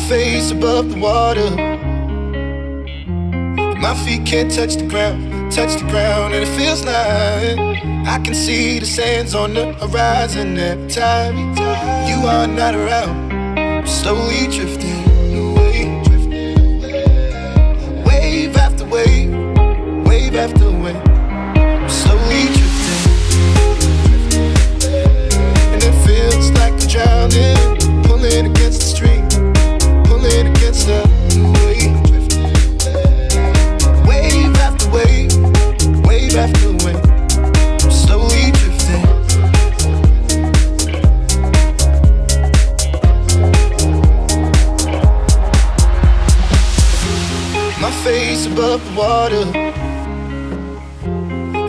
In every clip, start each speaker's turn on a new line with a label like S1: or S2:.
S1: face above the water. My feet can't touch the ground, and it feels like I can see the sands on the horizon every time you are not around. I'm slowly drifting away, wave after wave, wave after wave. I'm slowly drifting, and it feels like I'm drowning, pulling against the stream, pulling against the wave. Wave after wave, wave after wave. I'm slowly drifting. My face above the water.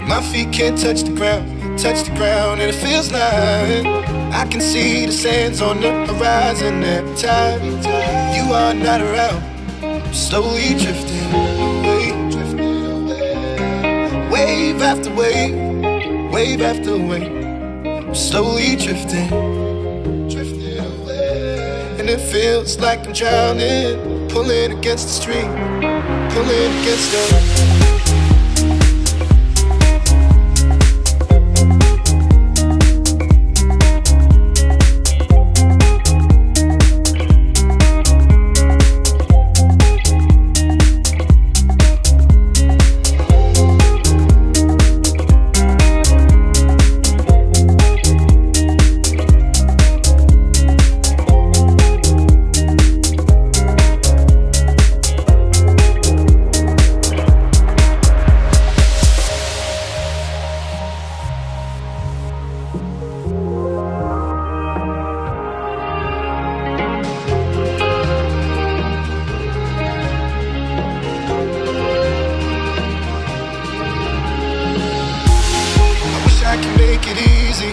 S1: My feet can't touch the ground, and it feels like I can see the sands on the horizon every time you are not around. I'm slowly drifting away, wave after wave, wave after wave. I'm slowly drifting, and it feels like I'm drowning, pulling against the stream, pulling against the. I can make it easy.